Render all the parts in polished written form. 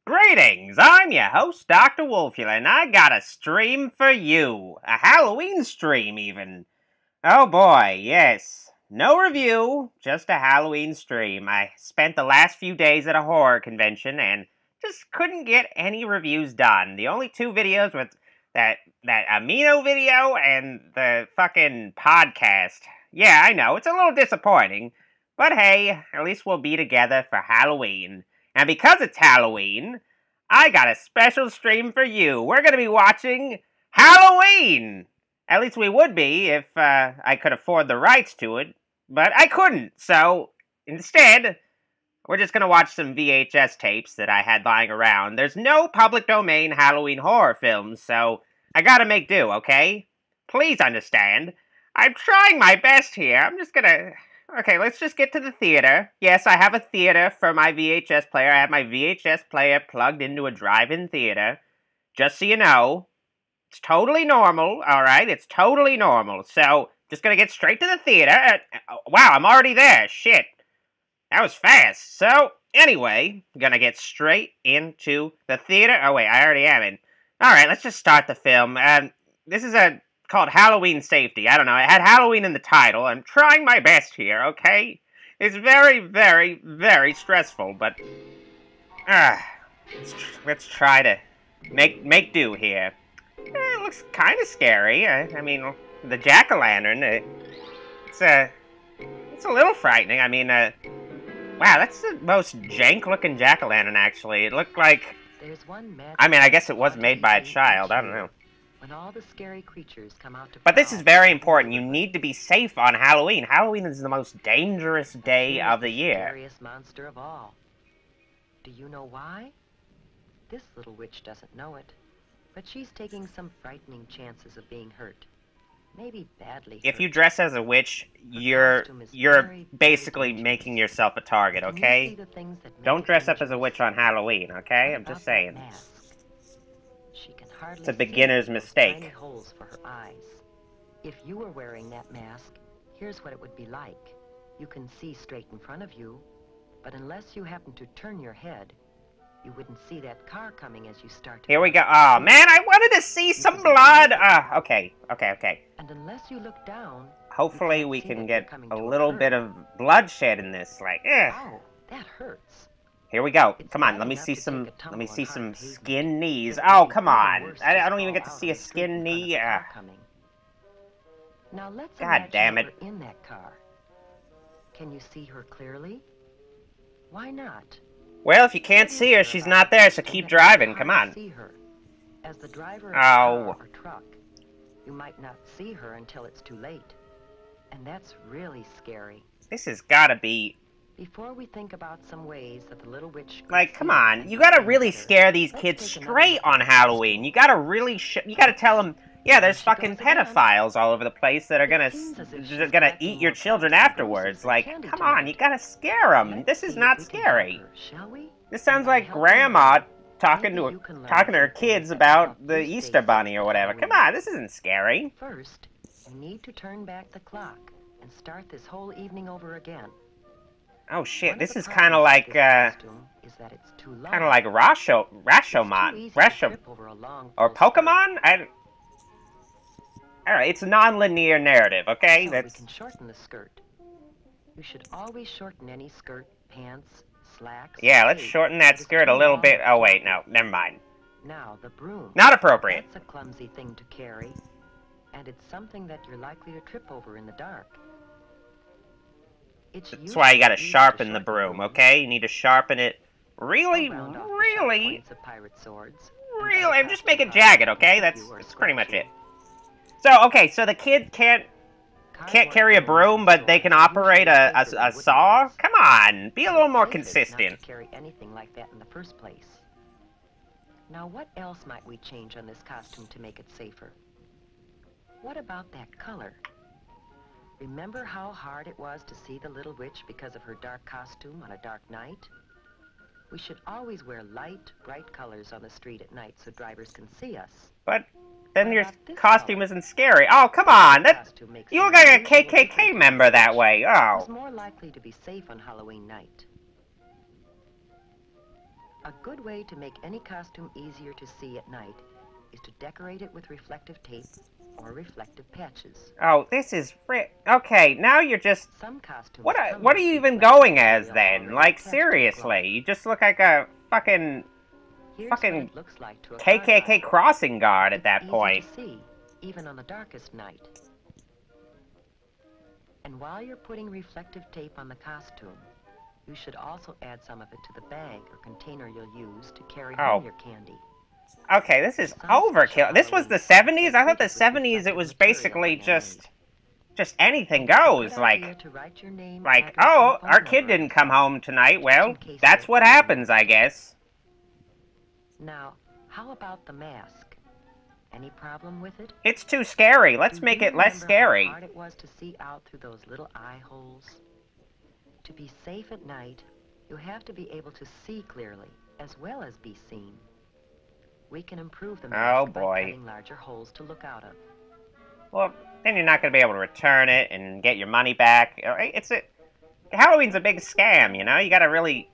Greetings, I'm your host, Dr. Wolfula, and I got a stream for you. A Halloween stream, even. Oh boy, yes. No review, just a Halloween stream. I spent the last few days at a horror convention and just couldn't get any reviews done. The only two videos were that Amino video and the fucking podcast. Yeah, I know, it's a little disappointing. But hey, at least we'll be together for Halloween. And because it's Halloween, I got a special stream for you. We're going to be watching Halloween! At least we would be if I could afford the rights to it. But I couldn't, so instead, we're just going to watch some VHS tapes that I had lying around. There's no public domain Halloween horror films, so I gotta make do, okay? Please understand. I'm trying my best here. I'm just gonna... Okay, let's just get to the theater. Yes, I have a theater for my VHS player. I have my VHS player plugged into a drive-in theater. Just so you know, it's totally normal, alright? It's totally normal. So, just gonna get straight to the theater. Wow, I'm already there. Shit. That was fast. So, anyway, I'm gonna get straight into the theater. Oh, wait, I already am in. Alright, let's just start the film. This is called Halloween Safety. I don't know. It had Halloween in the title. I'm trying my best here, okay? It's very, very, very stressful, but... let's try to make do here. It looks kind of scary. I mean, the jack-o'-lantern, it's a little frightening. I mean, wow, that's the most jank-looking jack-o'-lantern, actually. It looked like... I mean, I guess it was made by a child. I don't know. When all the scary creatures come out to But this is very important. You need to be safe on Halloween. Halloween is the most dangerous day of the year. Scariest monster of all. Do you know why? This little witch doesn't know it, but she's taking some frightening chances of being hurt. Maybe badly hurt. If you dress as a witch, you're basically making yourself a target, okay? Don't dress up as a witch on Halloween, okay? I'm just saying. It's a beginner's mistake. Tiny holes for her eyes. If you were wearing that mask, here's what it would be like. You can see straight in front of you, but unless you happen to turn your head, you wouldn't see that car coming as you start to... Here we go. Oh, man, I wanted to see some blood! Okay. And unless you look down... Hopefully we can get a little bit of bloodshed in this, like, Ow, that hurts. Here we go. Come on, let me see some skin knees. Oh, come on. I don't even get to see a skin knee. Now let's God damn it. in that car. Can you see her clearly? Why not? Well, if you can't see her, she's not there, so keep driving. Come on. See her. As the driver of a car or truck, you might not see her until it's too late. And that's really scary. This has gotta be... Before we think about some ways that the little witch... Like, come on. You gotta really scare these kids straight on Halloween. You gotta really you gotta tell them, yeah, there's fucking pedophiles all over the place that are gonna eat your children afterwards. Like, come on, you gotta scare them. This is not scary. This sounds like Grandma talking to her kids about the Easter Bunny or whatever. Come on, this isn't scary. First, you need to turn back the clock and start this whole evening over again. Oh shit, this is kind of like, Rashomon, or Pokemon? Alright, it's a non-linear narrative, okay? We can shorten the skirt. You should always shorten any skirt, pants, slacks... Yeah, let's shorten that skirt a little bit. Oh wait, no, never mind. Now, the broom. Not appropriate. That's a clumsy thing to carry, and it's something that you're likely to trip over in the dark. That's why you gotta sharpen the broom, okay? You need to sharpen it really, I'm just make it jagged, okay? That's pretty much it. So, okay, so the kid can't carry a broom, but they can operate a saw? Come on, be a little more consistent. Carry anything like that in the first place. Now, what else might we change on this costume to make it safer? What about that color? Remember how hard it was to see the little witch because of her dark costume on a dark night? We should always wear light, bright colors on the street at night so drivers can see us. But then your costume isn't scary. Oh, come on! You look like a KKK member that way. Oh. It's more likely to be safe on Halloween night. A good way to make any costume easier to see at night is to decorate it with reflective tape or reflective patches. Oh, this is okay, now you're just... Some costumes What are you even going as, then? Like, seriously, you just look like a fucking KKK crossing guard at that point. Easy to see, even on the darkest night. And while you're putting reflective tape on the costume, you should also add some of it to the bag or container you'll use to carry home your candy. Okay, this is overkill. This was the 70s? I thought the 70s it was basically just anything goes. Like, oh, our kid didn't come home tonight. Well, that's what happens, I guess. Now, how about the mask? Any problem with it? It's too scary. Let's make it less scary. How hard it was to see out through those little eye holes? To be safe at night, you have to be able to see clearly, as well as be seen. We can improve the mask by cutting larger holes to look out of. Well, then you're not going to be able to return it and get your money back. Halloween's a big scam, you know? You got to really...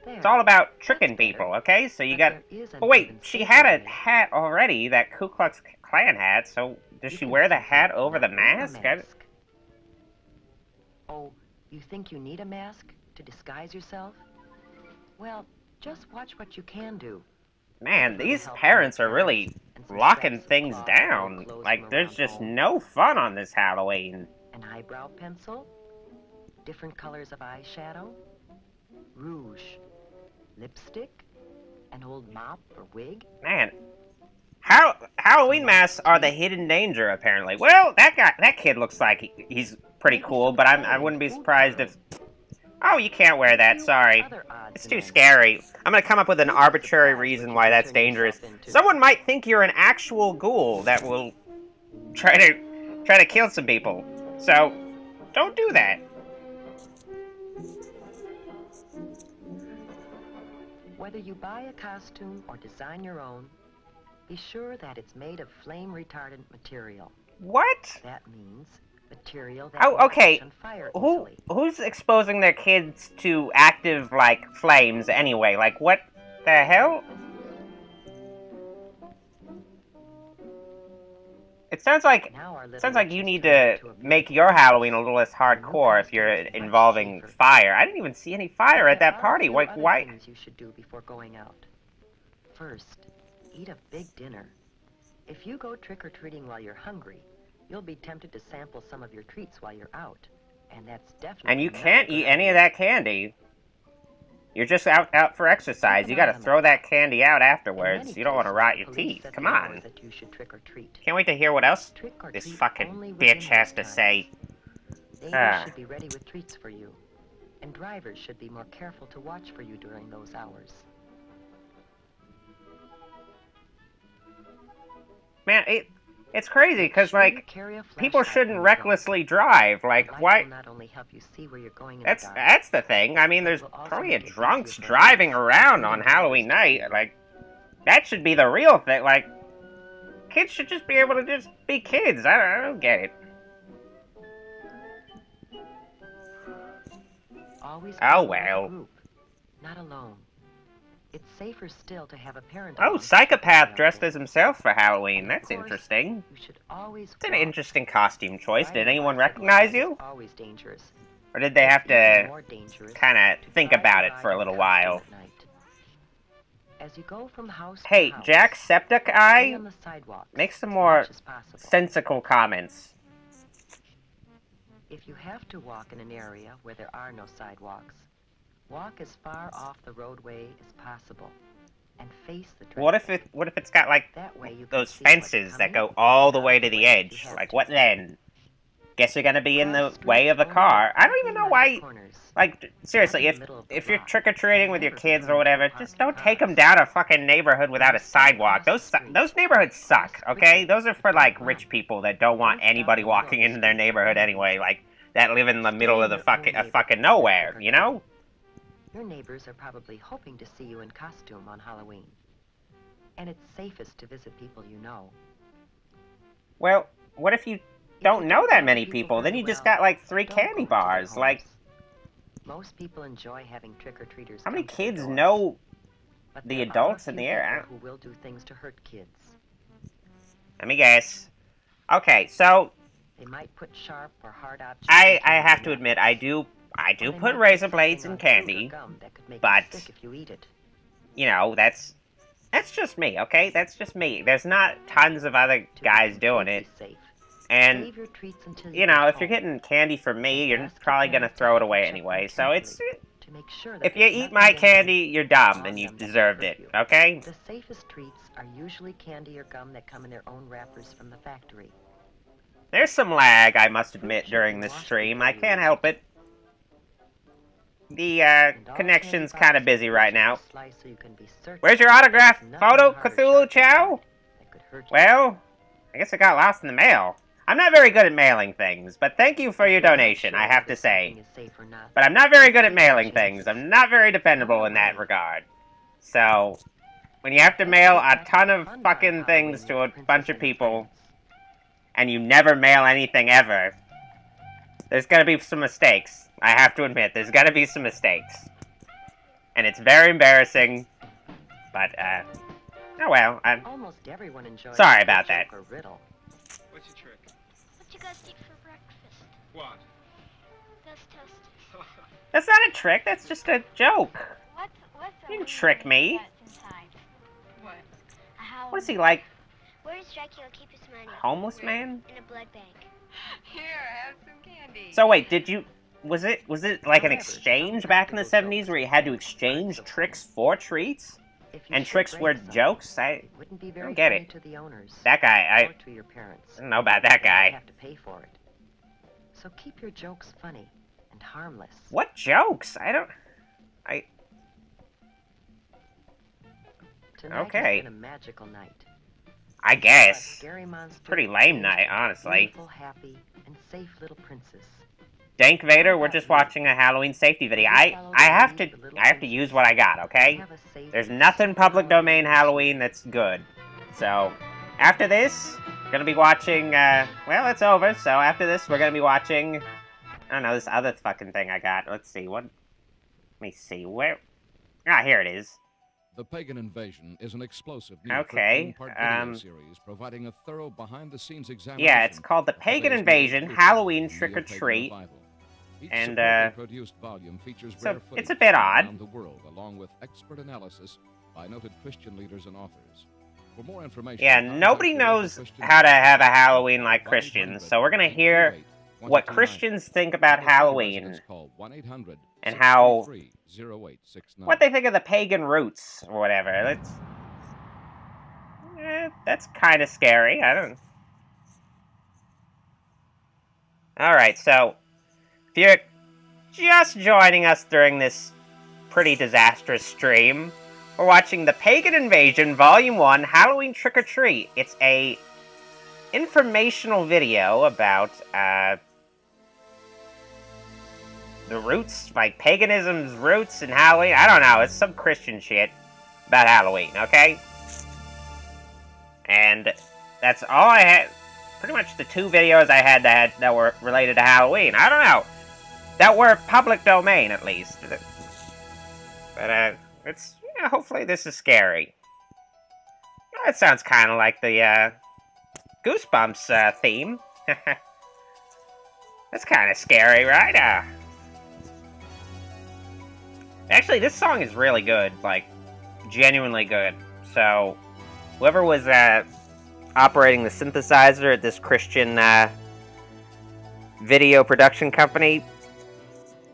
It's all about tricking people, okay? So you got... Oh, wait, she had a hat already, that Ku Klux Klan hat, so does she wear the hat over the mask? Oh, you think you need a mask to disguise yourself? Well, just watch what you can do. Man, these parents are really locking things down. Like, there's just no fun on this Halloween. An eyebrow pencil, different colors of eyeshadow, rouge, lipstick, an old mop or wig. Man, Halloween masks are the hidden danger, apparently. Well, that kid looks like he's pretty cool, but I wouldn't be surprised if... Oh, you can't wear that, sorry. It's too scary. I'm gonna come up with an arbitrary reason why that's dangerous. Someone might think you're an actual ghoul that will try to kill some people. So, don't do that. Whether you buy a costume or design your own, be sure that it's made of flame-retardant material. What? That means material that catch on fire easily. Who's exposing their kids to active, like, flames anyway? Like, what the hell? It sounds like you need to make your Halloween a little less hardcore if you're involving fire. I didn't even see any fire at that party. Like, why? Things you should do before going out. First, eat a big dinner. If you go trick-or-treating while you're hungry, you'll be tempted to sample some of your treats while you're out, and that's definitely. And you can't eat any of that candy. You're just out for exercise. You gotta throw that candy out afterwards. You don't want to rot your teeth. Come on. That you should trick or treat. Can't wait to hear what else this fucking bitch has to say. Neighbors should be ready with treats for you, and drivers should be more careful to watch for you during those hours. Man, it's crazy, because, like, people shouldn't recklessly drive. Like, why? Not only help you see where you're going in that's the thing. I mean, there's plenty of drunks driving around on Halloween night. Like, that should be the real thing. Like, kids should just be able to just be kids. I don't get it. Always oh, well. Group, not alone. It's safer still to have a parent. Oh, Psychopath dressed as himself for Halloween. That's interesting. You should always it's an interesting costume choice. Did anyone recognize you? Always dangerous. Or did they have to kind of think about it for a little while? As you go from house hey, to house, Jacksepticeye, make some more sensical comments. If you have to walk in an area where there are no sidewalks, walk as far off the roadway as possible, and face the traffic. What if it's got like those fences that go all the way to the edge? Like what then? Guess you're gonna be in the way of a car. I don't even know why. Like seriously, if you're trick or treating with your kids or whatever, just don't take them down a fucking neighborhood without a sidewalk. Those neighborhoods suck. Okay, those are for like rich people that don't want anybody walking into their neighborhood anyway. Like that live in the middle of the fucking nowhere. You know. Your neighbors are probably hoping to see you in costume on Halloween. And it's safest to visit people you know. Well, what if you don't know that many people? Then you just got like 3 candy bars. Like, most people enjoy having trick-or-treaters. How many kids know But the there adults are a in the few area. people who will do things to hurt kids. Let me guess. Okay, so They might put sharp or hard objects. I into your have to nuts. admit I do Or they put might razor something blades in on fruit or candy, gum that could make but you sick if you eat it. you know, that's just me, okay? That's just me. There's not tons of other To guys be doing it. completely safe, And save your treats until you know, get if you're home. getting candy from me, you're Ask your probably gonna parents to throw it help you away check them anyway. So it's carefully to make sure that if you there's eat nothing my in them candy, you're dumb on and you them that deserved could it, hurt you. okay? The safest treats are usually candy or gum that come in their own wrappers from the factory. There's some lag, I must Fruit admit, should during be this washed stream. before I you can't eat help it. The all connection's candy kind of bars busy and right fruit should now. be sliced so you can be certain Where's your that autograph there's photo, nothing hard or Cthulhu sharp Chow? inside that could hurt you. Well, I guess it got lost in the mail. I'm not very good at mailing things, but thank you for If your you're not donation, I sure have to whether say. something is safe or not, But I'm not very good at take mailing your things. chances. I'm not very dependable in that Away. regard. So, when you have to Let's mail get a back to ton the of fun part fucking of things Halloween to with a bunch Princess of and her people, friends. and you never mail anything ever, there's gonna be some mistakes. I have to admit, there's gonna be some mistakes. And it's very embarrassing, but, oh well, I'm Almost everyone enjoys sorry a about good that. joke or riddle. What's your trick? What you guys eat for breakfast? What? Ghost toast. That's not a trick, that's just a joke. What's You didn't trick me. What? What is he, like, Where does Dracula keep his money? homeless man? In a blood bank. Here, have some candy. So wait, did you... Was it like an However, exchange some back in the practical 70s jokes where you had to are exchange parts of tricks for treats? If you And should tricks break were some, jokes? it wouldn't be very get funny it. to the owners That guy, or to your parents. I don't know about that They would guy. have to pay for it. So keep your jokes funny and harmless. What jokes? Tonight Okay. has been a magical night. I You saw a guess. scary monster Pretty lame changed night, into a honestly. Beautiful, happy, and safe little princess. Dank Vader, we're just watching a Halloween safety video. I have to use what I got, okay? Have a safe, There's nothing public domain Halloween that's good. So, after this, we're gonna be watching, well, it's over, so after this, we're gonna be watching, I don't know, this other fucking thing I got. Let's see, let me see, where, here it is. The Pagan Invasion is an explosive new Okay, 13-part video series providing a thorough behind-the-scenes examination. Yeah, it's called The of Pagan today's Invasion, major Halloween Neo-Pagan Trick-or-Treat. revival. Each And, superbly produced volume features so rare it's footage a bit from odd. around the world, along with expert analysis by noted Christian leaders and authors. For more information, Yeah, contact nobody your local knows Christian how to have a center. Halloween like Christians, so we're gonna hear what 1-800-828-2290. Christians think about Halloween, Residents call 1-800-633-0869. and how, what they think of the pagan roots, or whatever. That's kind of scary, I don't... Alright, so, if you're just joining us during this pretty disastrous stream, we're watching The Pagan Invasion Volume 1 Halloween Trick or Treat. It's a informational video about, the roots, like paganism's roots in Halloween. I don't know, it's some Christian shit about Halloween, okay? And that's all I had. Pretty much the two videos I had that were related to Halloween. I don't know. That were public domain, at least. But, it's, yeah, hopefully this is scary. That sounds kind of like the, Goosebumps, theme. That's kind of scary, right? Actually, this song is really good. Like, genuinely good. So, whoever was, operating the synthesizer at this Christian, video production company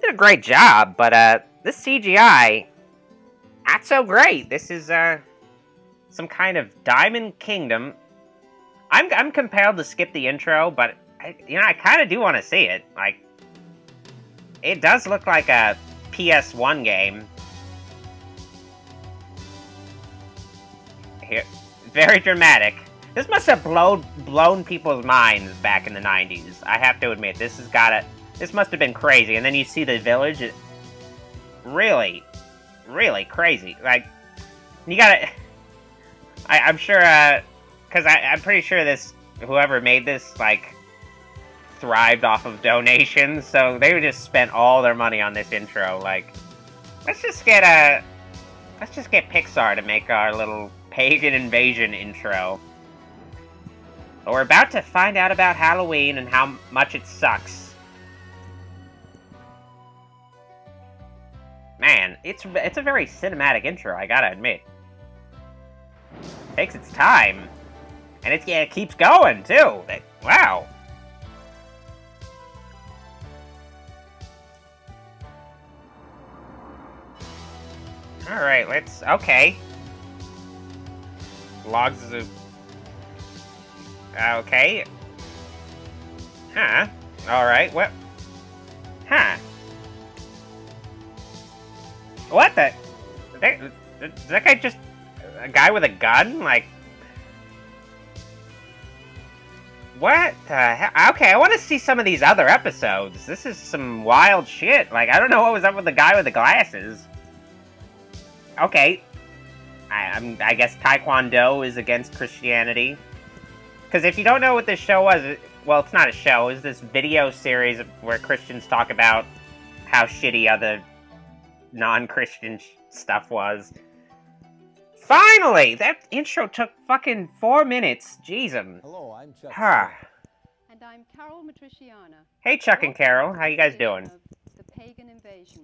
did a great job, but, this CGI, not so great. This is, some kind of Diamond Kingdom. I'm compelled to skip the intro, but, I kind of do want to see it. Like, it does look like a PS1 game. Here, very dramatic. This must have blown people's minds back in the 90s. I have to admit, this must have been crazy. And then you see the village, really, really crazy. Like, you gotta, I'm sure, cause I'm pretty sure whoever made this, like, thrived off of donations, so they would just spent all their money on this intro. Like, let's just get Let's just get Pixar to make our little pagan invasion intro. But we're about to find out about Halloween and how much it sucks. Man, it's a very cinematic intro, I gotta admit. Takes its time. And it keeps going, too. Wow. Alright, okay. Logs of... Okay. Huh. Alright, what? Huh. What the... Is that guy just... a guy with a gun? Like... What the hell? Okay, I want to see some of these other episodes. This is some wild shit. Like, I don't know what was up with the guy with the glasses. Okay. I guess Taekwondo is against Christianity. Because if you don't know what this show was... Well, it's not a show. It's this video series where Christians talk about how shitty other non-Christian stuff was. Finally! That intro took fucking 4 minutes. Jeez. Hello, I'm Chuck. And I'm Carol Matriciana. Hey, Chuck and Carol. How you guys doing? The Pagan Invasion.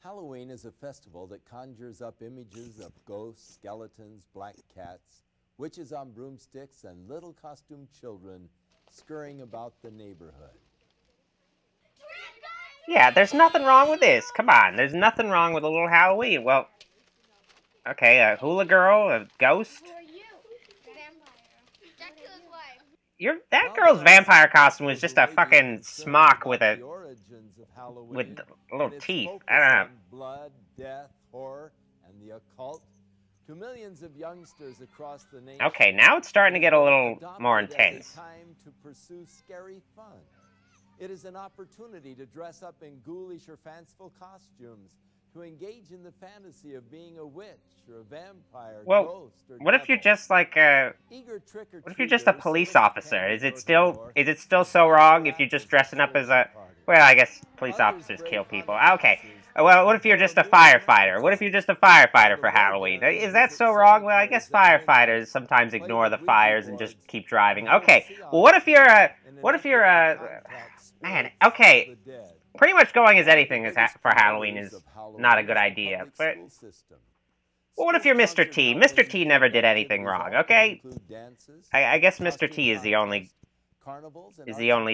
Halloween is a festival that conjures up images of ghosts, skeletons, black cats, witches on broomsticks, and little costumed children scurrying about the neighborhood. Yeah, there's nothing wrong with this. Come on, there's nothing wrong with a little Halloween. Well, okay, a hula girl, a ghost. Who are you? Vampire. Dracula's wife. That girl's vampire costume was just a fucking smock with little teeth. I don't know. Blood, death, horror, and the occult to millions of youngsters across the nation. Okay, now it's starting to get a little more intense. Time to pursue scary fun. It is an opportunity to dress up in ghoulish or fanciful costumes, to engage in the fantasy of being a witch or a vampire, ghost, or what if you're just like a... What if you're just a police officer? Is it still so wrong if you're just dressing up as a... Well, I guess police officers kill people. Okay. Well, what if you're just a firefighter? What if you're just a firefighter for Halloween? Is that so wrong? Well, I guess firefighters sometimes ignore the fires and just keep driving. Okay. Well, what if you're a... Man, okay. Pretty much going as anything for Halloween is not a good idea. But well, what if you're Mr. T? Mr. T never did anything wrong, okay? I guess Mr. T is the only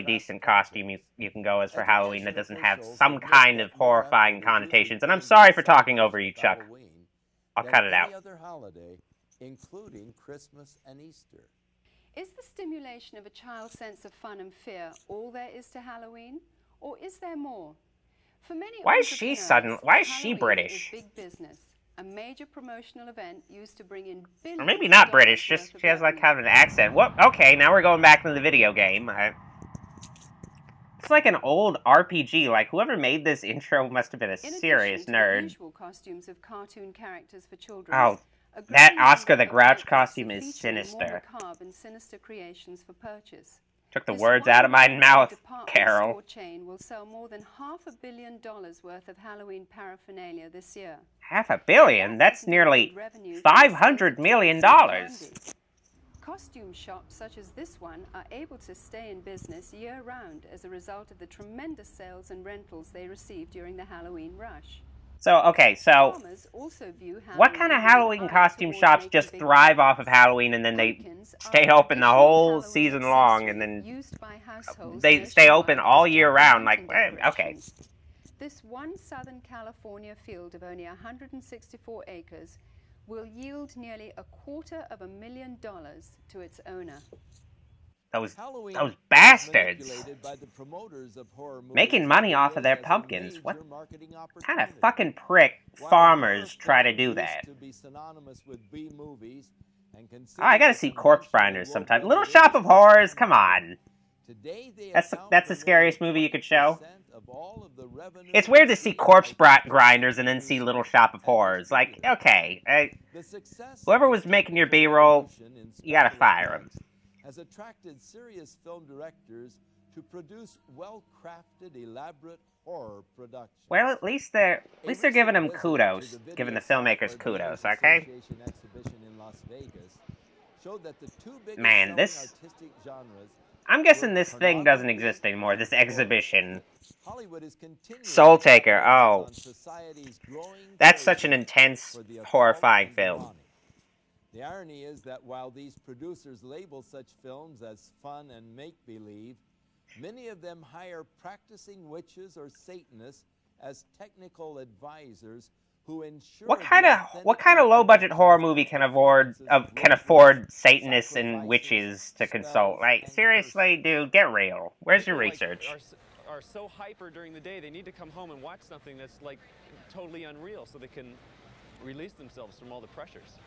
decent costume you can go as for Halloween that doesn't have some kind of horrifying connotations. And I'm sorry for talking over you, Chuck. I'll cut it out. Including Christmas and Easter. Is the stimulation of a child's sense of fun and fear all there is to Halloween? Or is there more? For many Why is she Halloween British? Is big business, a major promotional event used to bring in billions. Or maybe not British, just she has like kind of an accent. Whoop, okay, now we're going back to the video game. It's like an old RPG, like whoever made this intro must have been a serious nerd. Usual costumes of cartoon characters for children. Oh, that Oscar the Grouch costume is sinister. Sinister creations for purchase. Took the words out of my mouth, Carol. Store chain will sell more than $500 million worth of Halloween paraphernalia this year. $500 million? That's nearly $500 million. Costume shops such as this one are able to stay in business year-round as a result of the tremendous sales and rentals they receive during the Halloween rush. So, okay, so what kind of Halloween costume shops just thrive off of Halloween and then they stay open the whole season long and then they stay open all year round? Like, okay. This one Southern California field of only 164 acres will yield nearly $250,000 to its owner. Those bastards making money off of their pumpkins. What kind of fucking prick farmers try to do that? Oh, I gotta see Corpse Grinders sometime. Little Shop of Horrors, come on. That's the scariest movie you could show. It's weird to see Corpse Grinders and then see Little Shop of Horrors. Like, okay, whoever was making your B-roll, you gotta fire him. Has attracted serious film directors to produce well-crafted, elaborate horror productions. Well, at least they're giving them kudos, giving the filmmakers kudos, okay? Man, this... I'm guessing this thing doesn't exist anymore, this exhibition. Soul Taker, oh. That's such an intense, horrifying film. The irony is that while these producers label such films as fun and make-believe, many of them hire practicing witches or Satanists as technical advisors who ensure... What kind of low-budget horror movie can afford Satanists and witches to consult? Like, seriously, dude, get real. Where's your research? Are so hyper during the day, they need to come home and watch something that's like totally unreal so they can release themselves from all the pressures.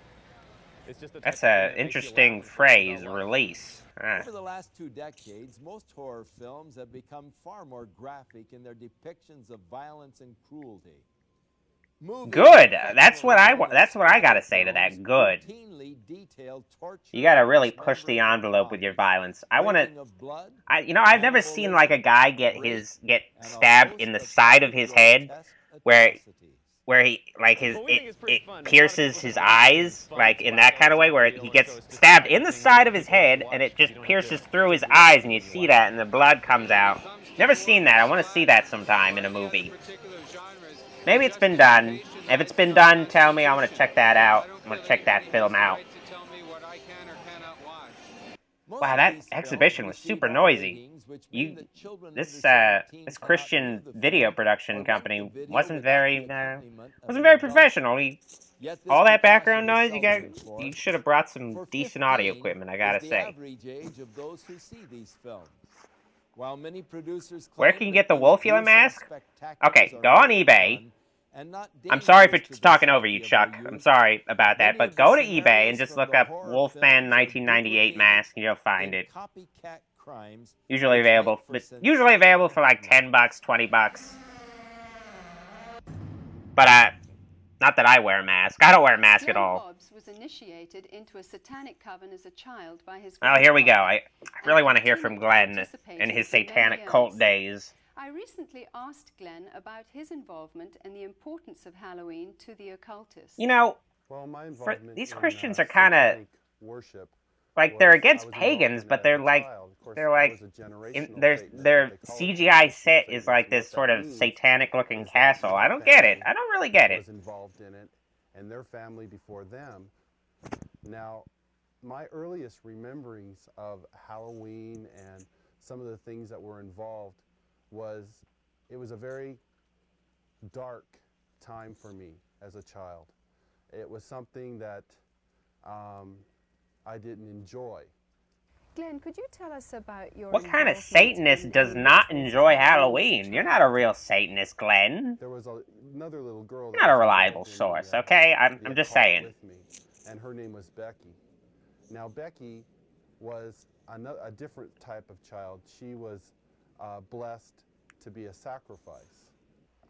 It's just that's an interesting phrase, release. Over the last 2 decades, most horror films have become far more graphic in their depictions of violence and cruelty. Good. That's what I gotta say to that. Good. You gotta really push the envelope with your violence. I've never seen like a guy get stabbed in the side of his head, where he it pierces his eyes, like in that kind of way, where he gets stabbed in the side of his head and it just pierces through his eyes, and you see that, and the blood comes out. Never seen that. I want to see that sometime in a movie. Maybe it's been done. If it's been done, tell me. I want to check that out. I'm going to check that film out. Wow, that exhibition was super noisy. This Christian video production company wasn't very professional. All that background noise, you should have brought some decent audio equipment, I gotta say. Where can you get the Wolffian Mask? Okay, go on eBay. I'm sorry for talking over you, Chuck. I'm sorry about that, but go to eBay and just look up Wolfman 1998 mask and you'll find it. Usually available for like $10, $20. But not that I wear a mask. I don't wear a mask at all. Was initiated into a satanic coven as a child by his oh, here we go. I really want to hear from Glenn and his satanic cult days. I recently asked Glenn about his involvement and the importance of Halloween to the occultists. You know, these Christians are kind of like, they're against pagans, but their CGI set is like this sort of satanic-looking castle. I don't get it. I don't really get it. Involved in it, and their family before them. Now, my earliest rememberings of Halloween and some of the things that were involved it was a very dark time for me as a child. It was something that I didn't enjoy. Glenn, could you tell us about your... What kind of Satanist does not enjoy Halloween? You're not a real Satanist, Glenn. There was another little girl... You're not a reliable source, okay? I'm just saying. With me, and her name was Becky. Now, Becky was a different type of child. She was blessed to be a sacrifice.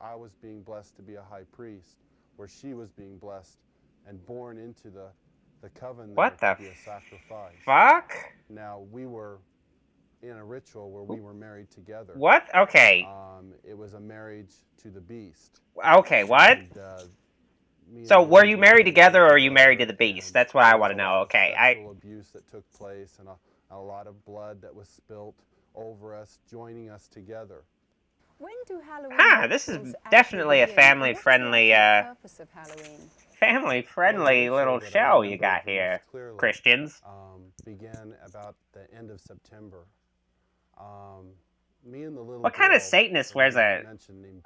I was being blessed to be a high priest, where she was being blessed and born into the coven to be a sacrifice. Fuck? Now, we were in a ritual where we were married together. What? Okay. It was a marriage to the beast. Okay, what? So, were you married together, or are you married to the beast? That's what I want to know, okay. Sexual abuse that took place, and a lot of blood that was spilt over us, joining us together. When do Halloween this is definitely a family-friendly, little show you got here, Christians. Began about the end of September. Me and the little what kind of Satanist wears a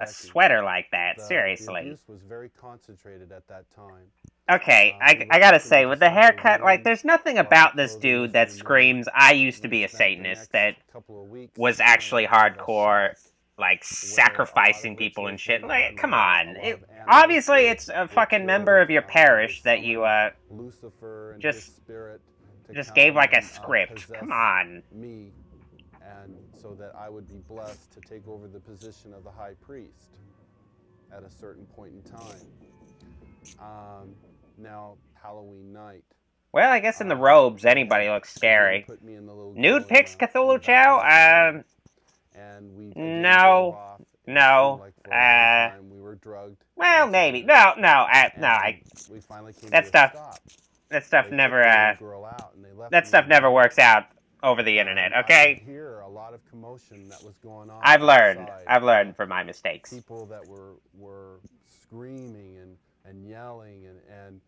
sweater like that? Seriously. The abuse was very concentrated at that time. Okay, I gotta say, with the haircut, like, there's nothing about this dude that screams, I used to be a Satanist, that was actually hardcore, like, sacrificing people and shit. Like, come on. Obviously, it's a fucking member of your parish that you, just gave, like, a script. Come on. Me, and so that I would be blessed to take over the position of the high priest at a certain point in time. Now, Halloween night. Well, I guess in the robes, anybody looks scary. Nude pics, Cthulhu Chow? and we No, off. no. Like for a long time we were drugged. Well, maybe. No. We finally came that to stuff. a stop. That stuff They never. took the little girl out and they left That me stuff never alone. works out over the internet. I Okay. could hear a lot of commotion that was going on. I've learned. outside. I've learned from my mistakes. People that were screaming and yelling and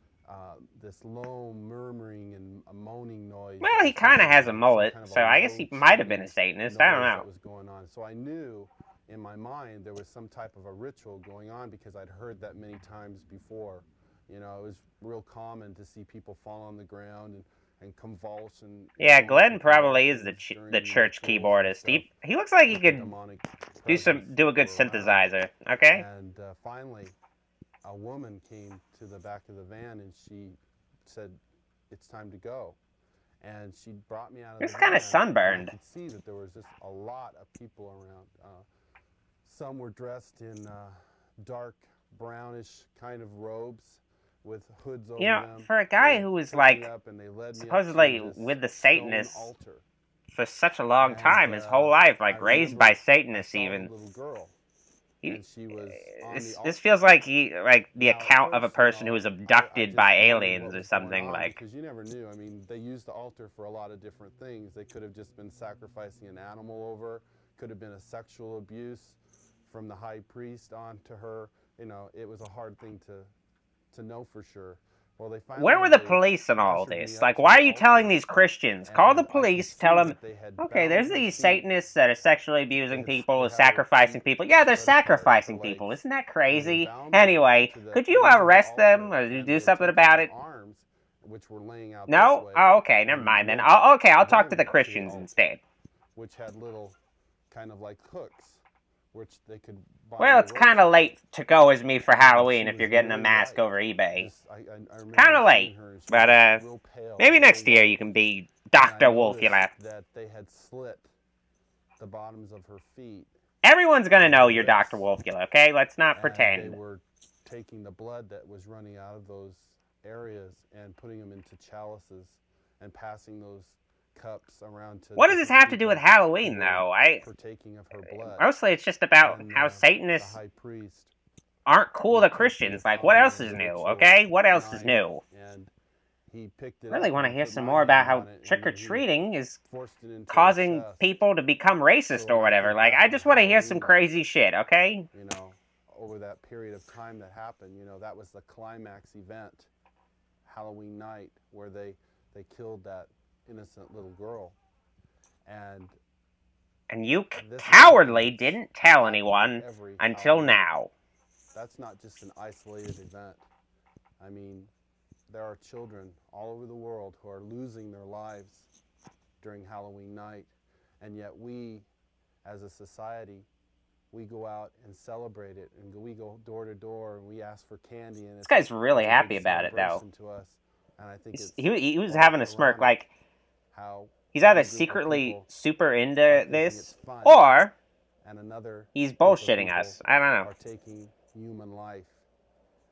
this low murmuring and a moaning noise. Well, he kind of has a mullet, so I guess he might have been a Satanist. I don't know. That was going on. So I knew in my mind there was some type of a ritual going on because I'd heard that many times before. You know, it was real common to see people fall on the ground and convulse and. Yeah, Glenn probably is the church keyboardist. He looks like he could do a good synthesizer. Okay. And finally, a woman came to the back of the van and she said, "It's time to go." And she brought me out of the van. It's kind of sunburned. I could see that there was just a lot of people around. Some were dressed in dark brownish kind of robes with hoods over them. For a guy who was like supposedly with the Satanists for such a long time, his whole life, like raised by Satanists even. This feels like the account of a person who was abducted by aliens or something like. Because you never knew. I mean, they used the altar for a lot of different things. They could have just been sacrificing an animal over. Could have been a sexual abuse from the high priest onto her. You know, it was a hard thing to know for sure. Well, they finally Where were the police in all this? Like, why are you telling these Christians? Call the police, tell them, okay, there's these Satanists that are sexually abusing people, sacrificing people. Yeah, they're sacrificing people. Isn't that crazy? Anyway, could you arrest them or do something about it? No? Oh, okay, never mind then. I'll talk to the Christians instead. Which had little kind of like hooks, which they could buy. Well, it's kind of late to go as me for Halloween if you're getting a mask over eBay. Kind of late, but maybe next year you can be Dr. Wolfula. That they had slit the bottoms of her feet. Everyone's gonna know you're Dr. Wolfula, okay? Let's not pretend. They were taking the blood that was running out of those areas and putting them into chalices and passing those cups around to. What does this have to do with Halloween, though? Partaking of her blood. Mostly, it's just about how Satanists aren't cool to Christians. Like, what else is new? Okay, what else is new? And he picked it I really want to hear some more about how trick-or-treating is causing people to become racist or whatever. Like, I just want to hear some crazy shit. Okay? You know, over that period of time that happened, you know, that was the climax event, Halloween night, where they killed that innocent little girl. And you cowardly didn't tell anyone until now. That's not just an isolated event. I mean, there are children all over the world who are losing their lives during Halloween night, and yet we, as a society, we go out and celebrate it, and we go door to door and we ask for candy. And this guy's really happy about it, though. To us. And I think he was having a smirk, like he's either secretly super into this, or he's bullshitting us. I don't know. Are taking human life,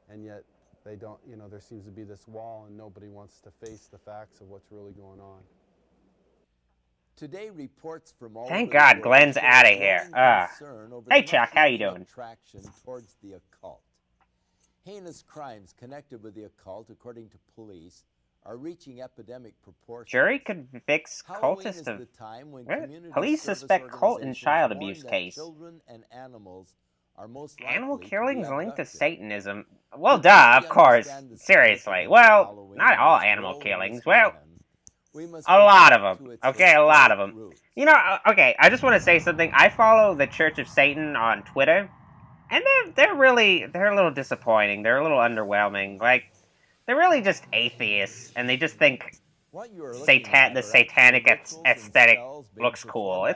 and yet they don't. You know, there seems to be this wall, and nobody wants to face the facts of what's really going on. Today, reports from all Thank God Glenn's out of here. Hey Chuck, how you doing? Attraction towards the occult. Heinous crimes connected with the occult, according to police, are reaching epidemic proportions. Jury convicts cultists of... Police suspect cult and child abuse case. Children and animals are most Animal killings linked to Satanism. Well, duh, of course. Seriously. Well, not all animal killings. Well, a lot of them. Okay, a lot of them. You know, okay, I just want to say something. I follow the Church of Satan on Twitter, and they're a little disappointing. They're a little underwhelming. Like, they're really just atheists, and they just think the satanic aesthetic looks cool.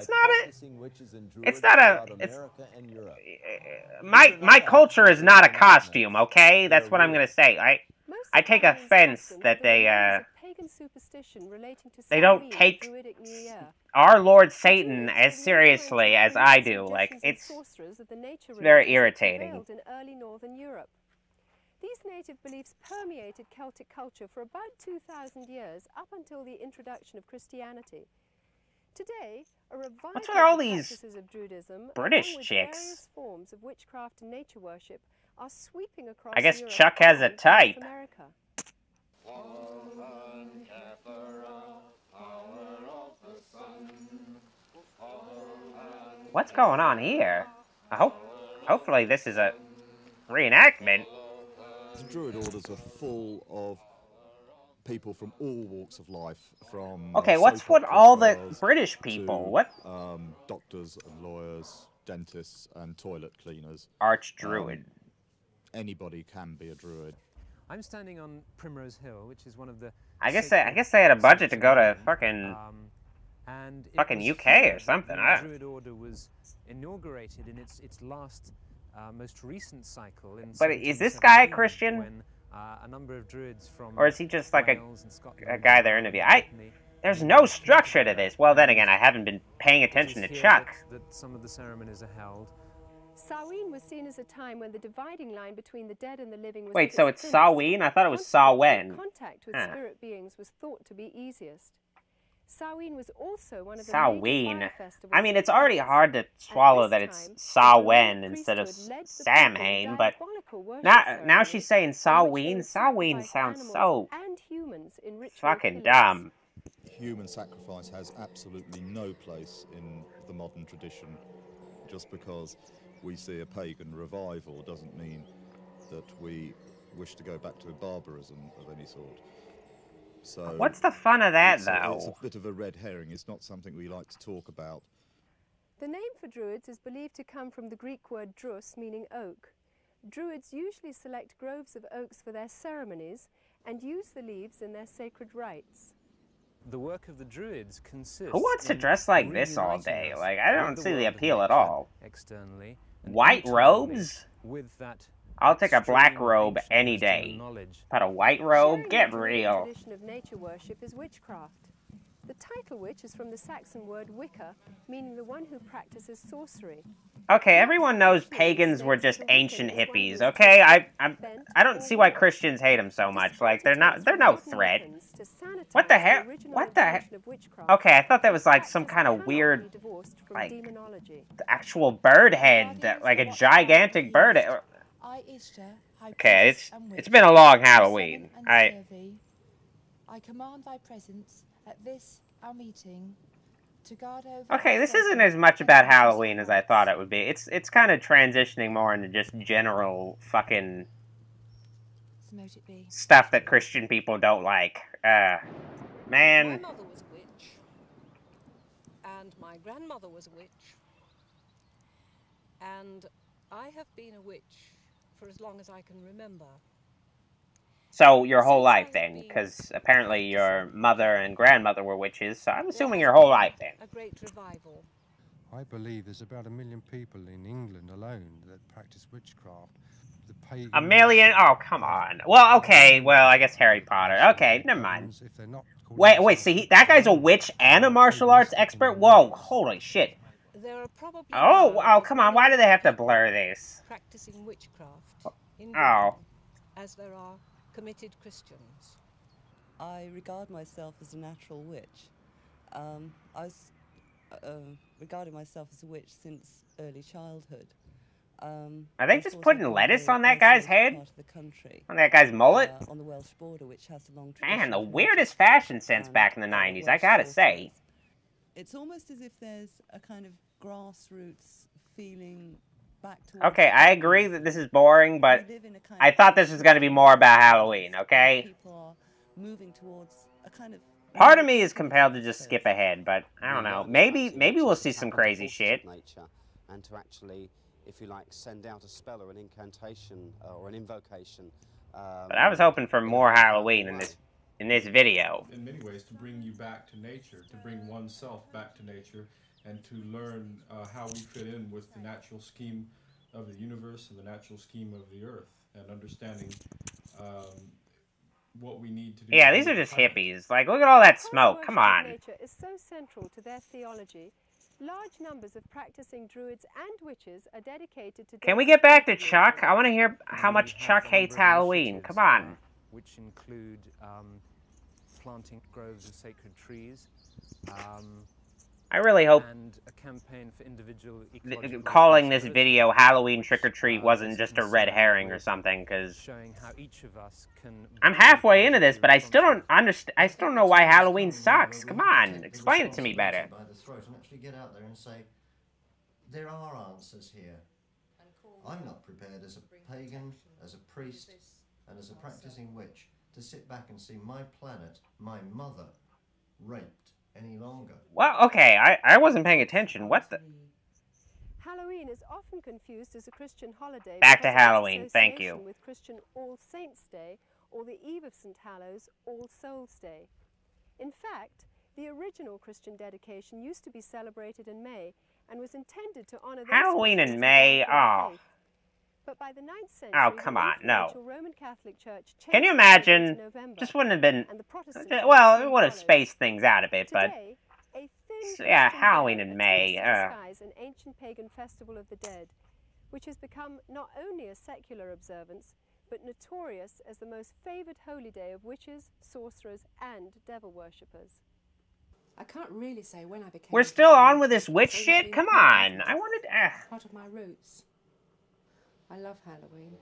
My culture is not a costume, okay? That's what I'm gonna say. I take offense that they don't take our Lord Satan as seriously as I do. Like, it's very irritating. These native beliefs permeated Celtic culture for about 2,000 years, up until the introduction of Christianity. Today, a revival What's with all of the these practices of Druidism, British along with chicks? various forms of witchcraft and nature worship, are sweeping across I guess Europe Chuck has a and North type. America. What's going on here? Hopefully this is a reenactment. The Druid orders are full of people from all walks of life, from Okay, what's soap with opera all the stars British people? to, What? Doctors and lawyers, dentists and toilet cleaners. Archdruid. Anybody can be a druid. I'm standing on Primrose Hill, which is one of the. I guess they had a budget to go to fucking UK or something. The Druid Order was inaugurated in its last, most recent cycle. But is this guy a Christian? When, a number of druids from or is he just like a guy they're interviewing? There's in no structure to this. Well, then again, I haven't been paying attention to Chuck. That some of the ceremonies are held. Samhain was seen as a time when the dividing line between the dead and the living was Wait, so it's Samhain? I thought it was Samhain. Contact with spirit beings was thought to be easiest. Samhain was also one of the Samhain. major fire festivals. I mean, it's already hard to swallow that it's Samhain instead of Samhain, but now she's saying Samhain. Samhain sounds so fucking dumb. Human sacrifice has absolutely no place in the modern tradition. Just because we see a pagan revival doesn't mean that we wish to go back to barbarism of any sort. So what's the fun of that, though? It's a bit of a red herring. It's not something we like to talk about. The name for Druids is believed to come from the Greek word drus, meaning oak. Druids usually select groves of oaks for their ceremonies and use the leaves in their sacred rites. The work of the Druids consists. Who wants to dress like this all day? Like, I don't see the appeal at all. Externally, white robes? With that, I'll take a black robe any day. But a white robe? Get real. The tradition of nature worship is witchcraft. The title witch is from the Saxon word wicca, meaning the one who practices sorcery. Okay, everyone knows pagans were just ancient hippies. Okay, I don't see why Christians hate them so much. Like they're no threat. What the hell? What the heck? Okay, I thought that was like some kind of weird, like, actual bird head, like a gigantic bird head. Okay, it's been a long Halloween. I command thy presence at this our meeting to guard over. Okay, this isn't as much about Halloween as I thought it would be. It's kind of transitioning more into just general fucking stuff that Christian people don't like. Man. My mother was a witch, and my grandmother was a witch, and I have been a witch for as long as I can remember. So your whole life then, because apparently your mother and grandmother were witches, so I'm assuming your whole life then. A great revival. I believe there's about 1 million people in England alone that practice witchcraft. The Pagan 1 million? Oh, come on. Well, okay, well, I guess Harry Potter. Okay, never mind. Wait, see, that guy's a witch and a martial arts expert? Whoa, holy shit. There are probably oh, come on, why do they have to blur this? Practicing witchcraft in Britain, as there are committed Christians. I regard myself as a natural witch. I was regarded myself as a witch since early childhood. Are they just putting lettuce on that guy's head? On that guy's mullet? On the Welsh border, which has a long Man, the weirdest fashion sense back in the 90s, I gotta say. It's almost as if there's a kind of grassroots feeling back to. Okay, I agree that this is boring, but I thought this was going to be more about Halloween, okay? People are moving towards a kind of. Part of me is compelled to just skip ahead, but I don't know. Maybe we'll see some crazy shit. And to actually, if you like, send out a spell or an incantation or an invocation. But I was hoping for more Halloween in this video. In many ways, to bring you back to nature, to bring oneself back to nature, and to learn how we fit in with the natural scheme of the universe and the natural scheme of the earth, and understanding what we need to do. Yeah, these are just hippies. Like, look at all that smoke. Come on. Nature is so central to their theology. Large numbers of practicing druids and witches are dedicated to. Can we get back to Chuck? I want to hear how much Chuck hates Halloween. Come on. Which include planting groves of sacred trees, I really hope and a campaign for individual calling this video Halloween Trick or Treat wasn't just a red herring or something, because showing how each of us can I'm halfway into this, but I still don't understand. I still don't know why Halloween sucks. Come on, explain it to me better. By the throat and actually get out there and say, there are answers here. I'm not prepared as a pagan, as a priest, and as a practicing witch to sit back and see my planet, my mother, raped any longer. Well, okay, I wasn't paying attention. What the? Halloween is often confused as a Christian holiday. Back to because of its Halloween, thank you. association with Christian All Saints' Day or the Eve of St. Hallows, All Souls' Day. In fact, the original Christian dedication used to be celebrated in May and was intended to honor those Halloween in Christians who May? died for their Oh. faith. But by the 9th century, Oh, come the on, no. influential Roman Catholic Church Can you changed the holiday imagine? to November, Just wouldn't have been. and the Protestant Well, church it would have soon spaced things out a bit, but Today, a thin yeah, Christian Halloween veil in May. attempts to disguise an ancient pagan festival of the dead, which has become not only a secular observance, but notorious as the most favoured holy day of witches, sorcerers, and devil worshippers. I can't really say when I became. We're still on with this witch shit? Come on. I wanted. Part of my roots. I love Halloween.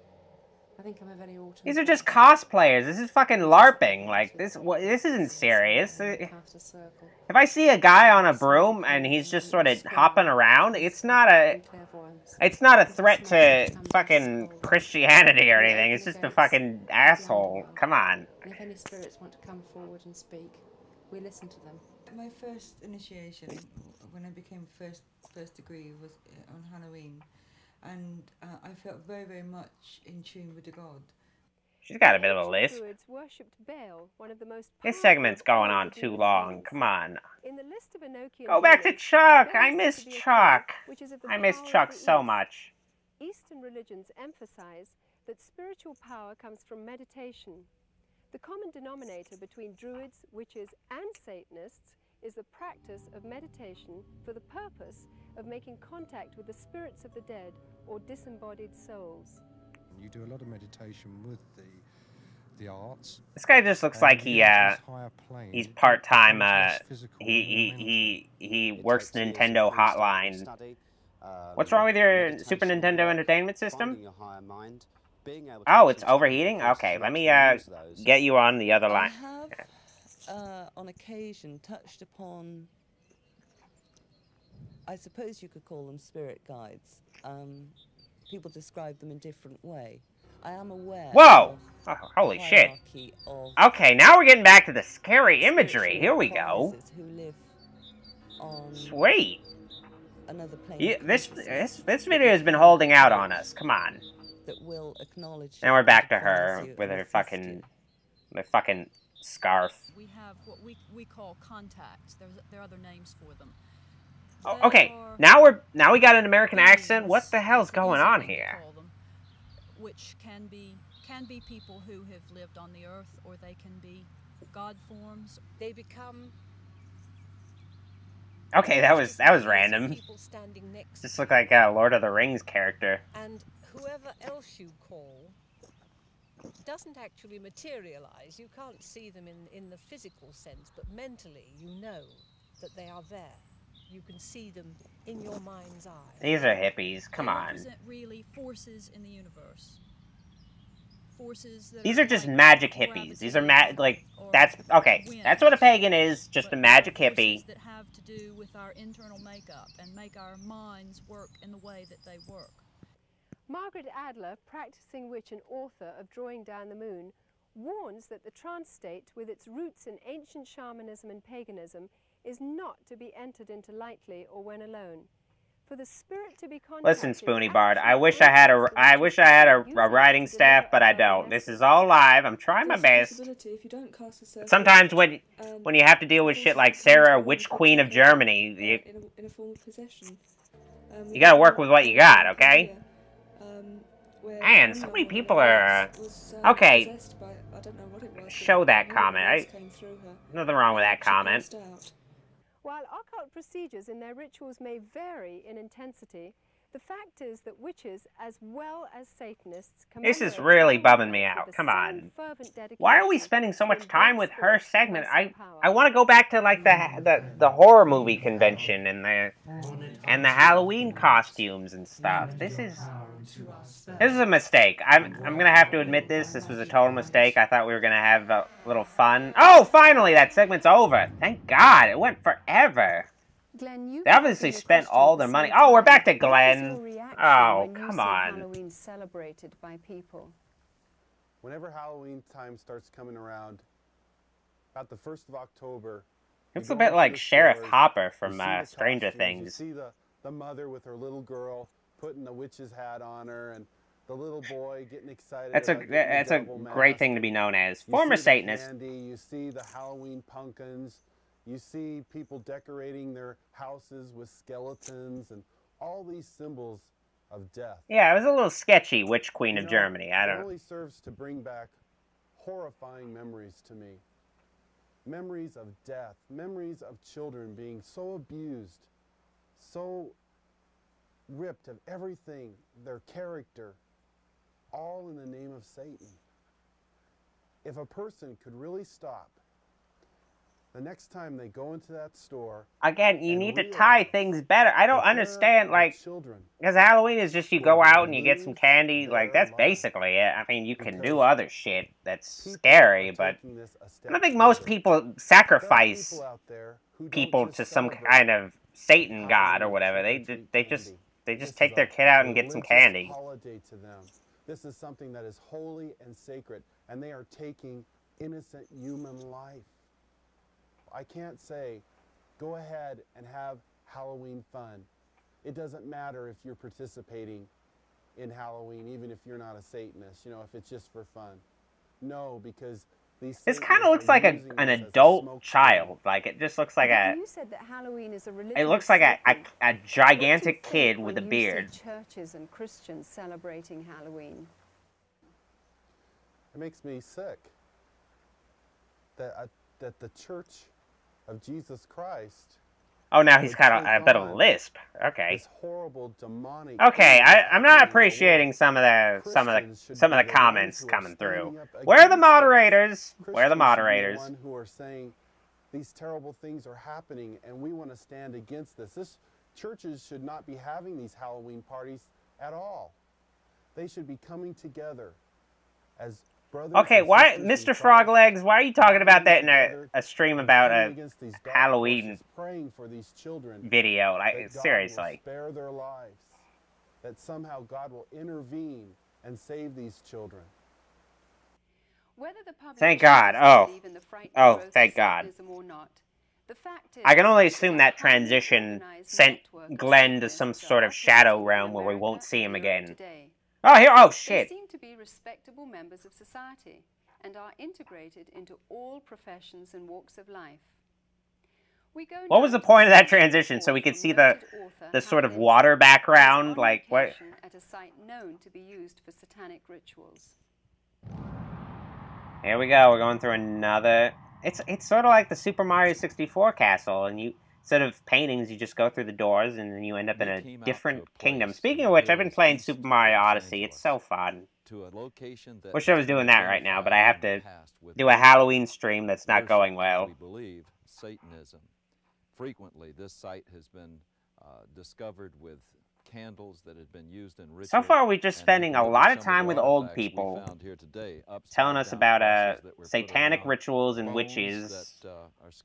I think I'm a very autumn. These are just cosplayers. This is fucking LARPing. Like, this isn't serious. If I see a guy on a broom and he's just sort of hopping around, it's not a threat to fucking Christianity or anything. It's just a fucking asshole. Come on. And if any spirits want to come forward and speak, we listen to them. My first initiation, when I became first degree, was on Halloween. And I felt very, very much in tune with the god. She's got a bit of a list. Druids worshipped Baal, one of the most This segment's going on too long. Come on. In the list of Enochian Go back to demons, Chuck. Baal I is miss said to be a Chuck. king, which is of the I miss power of Chuck the so East. much. Eastern religions emphasize that spiritual power comes from meditation. The common denominator between Druids, witches, and Satanists is the practice of meditation for the purpose of making contact with the spirits of the dead or disembodied souls. You do a lot of meditation with the arts. This guy just looks like he's part-time, he works Nintendo hotline. What's wrong with your Super Nintendo Entertainment System? Oh, it's overheating? Okay, let me get you on the other line. I have, on occasion, touched upon, I suppose you could call them spirit guides. People describe them in a different way. I am aware. Whoa! Oh, holy shit. Okay, now we're getting back to the scary imagery. Here we go. Who live on Sweet. another plane. Yeah, this video has been holding out on us. Come on. That will acknowledge. Now we're back to her with her fucking scarf. We have what we call contacts. There are other names for them. Oh, okay, now we got an American accent. What the hell's going on here? Which can be people who have lived on the earth, or they can be god forms. They become. Okay, that was random. Just looked like a Lord of the Rings character. And whoever else you call doesn't actually materialize. You can't see them in the physical sense, but mentally you know that they are there. You can see them in your mind's eye. These are hippies. Come on. Represent really forces in the universe. Forces that These are just magic hippies. These are that's okay. That's what a pagan is. Just a magic hippie. That have to do with our internal makeup and make our minds work in the way that they work. Margaret Adler, practicing witch and author of Drawing Down the Moon, warns that the trance state, with its roots in ancient shamanism and paganism, is not to be entered into lightly or when alone. For the spirit to be contacted. Listen, Spoony Bard. I wish I had a writing staff, but I don't. This is all live. I'm trying my best. Sometimes when you have to deal with shit like Sarah, Witch Queen of Germany, you gotta work with what you got, okay? Man, so many people are. Okay. Show that comment. Nothing wrong with that comment. While occult procedures in their rituals may vary in intensity, The fact is that witches, as well as Satanists, This is commemorate really Halloween bumming me with out. the Come same on. fervent dedication Why are we spending so to much time invoke with her spirits, segment? mercy, and power. I want to go back to like the horror movie convention and the Halloween costumes and stuff. This is a mistake. I'm gonna have to admit this. This was a total mistake. I thought we were gonna have a little fun. Oh, finally that segment's over. Thank God. It went forever. Glenn, They obviously spent all their money. Oh, we're back to Glenn. Oh, come on. Halloween celebrated by people? Whenever Halloween time starts coming around, about the 1st of October, It's a bit like Sheriff Hopper from Stranger Things. You see the mother with her little girl putting the witch's hat on her, and the little boy getting excited. That's a great thing to be known as. Former Satanist. Candy, you see the Halloween pumpkins. You see people decorating their houses with skeletons and all these symbols of death. Yeah, it was a little sketchy, Witch Queen of Germany. I don't know. It only serves to bring back horrifying memories to me. Memories of death, memories of children being so abused, so ripped of everything, their character, all in the name of Satan. If a person could really stop, the next time they go into that store... Again, you need to tie things better. I don't understand, like... Because Halloween is just you go out and you get some candy. Like, that's basically it. I mean, you can do other shit that's scary, but... I don't think most people sacrifice people to some kind of Satan god or whatever. They just take their kid out and get some candy. Holiday to them. This is something that is holy and sacred, and they are taking innocent human life. I can't say, go ahead and have Halloween fun. It doesn't matter if you're participating in Halloween, even if you're not a Satanist, you know, if it's just for fun. No, because these This kind of looks like an adult child. Like, it just looks like You said that Halloween is a religion. It looks like a gigantic kid with a beard. Churches and Christians celebrating Halloween. It makes me sick that the Church of Jesus Christ. Oh, now he's got a bit of a lisp. Okay. This horrible demonic. Okay, I'm not appreciating some of the comments coming through. Where are the moderators? Where are the moderators? Who are saying these terrible things are happening, and we want to stand against this. Churches should not be having these Halloween parties at all. They should be coming together as brothers. Okay, why, Mr. Froglegs? Why are you talking about that in a stream about a Halloween video? Like, seriously. Spare their lives. That somehow God will intervene and save these children. Thank God. Oh, thank God. I can only assume that transition sent Glenn to some sort of shadow realm where we won't see him again. Oh, here! Oh, shit! They seem to be respectable members of society and are integrated into all professions and walks of life. What was the point of that transition? So we could see the sort of water background, like what? At a site known to be used for satanic rituals. Here we go. We're going through another. It's sort of like the Super Mario 64 castle, and instead of paintings, you just go through the doors, and then you end up in a different kingdom. Speaking of which, I've been playing Super Mario Odyssey. It's so fun. Wish I was doing that right now, but I have to do a Halloween stream that's not going well. Believe Satanism. Frequently, this site has been discovered with candles that had been used in rituals. So far, we're just spending a lot of time with old people telling us about satanic rituals and witches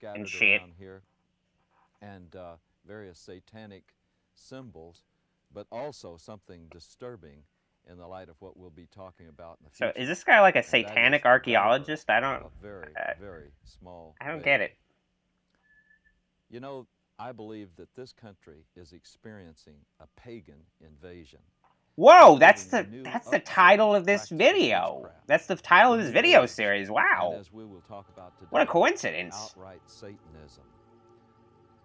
and shit. And various satanic symbols, but also something disturbing in the light of what we'll be talking about in the future. So is this guy like a satanic archaeologist? I don't... very small... I don't get it. You know, I believe that this country is experiencing a pagan invasion. Whoa, that's the title of this video. That's the title of this video series. Wow. As we will talk about today, what a coincidence. Outright Satanism.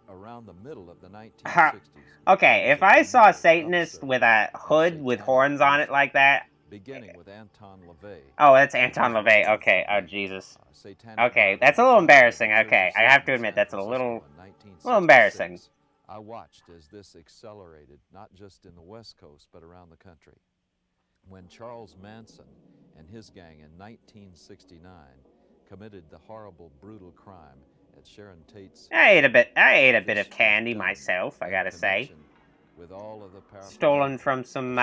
Around the middle of the 1960s. Okay, if I saw a Satanist with a hood with horns on it like that... Beginning with Anton LaVey. Oh, that's Anton LaVey. Okay, oh Jesus. Okay, that's a little embarrassing. Okay, I have to admit, that's a little embarrassing. I watched as this accelerated, not just in the West Coast, but around the country. When Charles Manson and his gang in 1969 committed the horrible, brutal crime at Sharon Tate's... I ate a bit of candy myself, I gotta say. With all of the Stolen from some,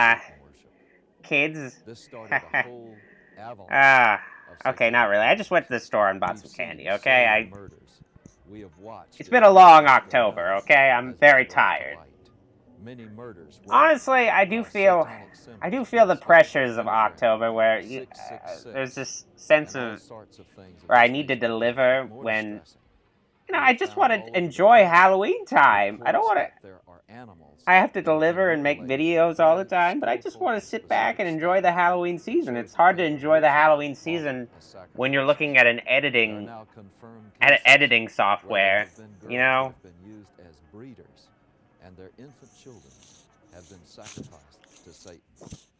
kids. This started a whole avalanche okay, not really. I just went to the store and bought some candy, okay? murders. We have watched It's been a long October, okay? I'm very tired. Many murders. Honestly, I do feel the pressures of Ahhctober, where there's this sense of where I need to deliver when, you know, I just want to enjoy Halloween time. I don't want to. I have to deliver and make videos all the time, but I just want to sit back and enjoy the Halloween season. It's hard to enjoy the Halloween season when you're looking at an editing software, you know. And their infant children have been sacrificed to Satan.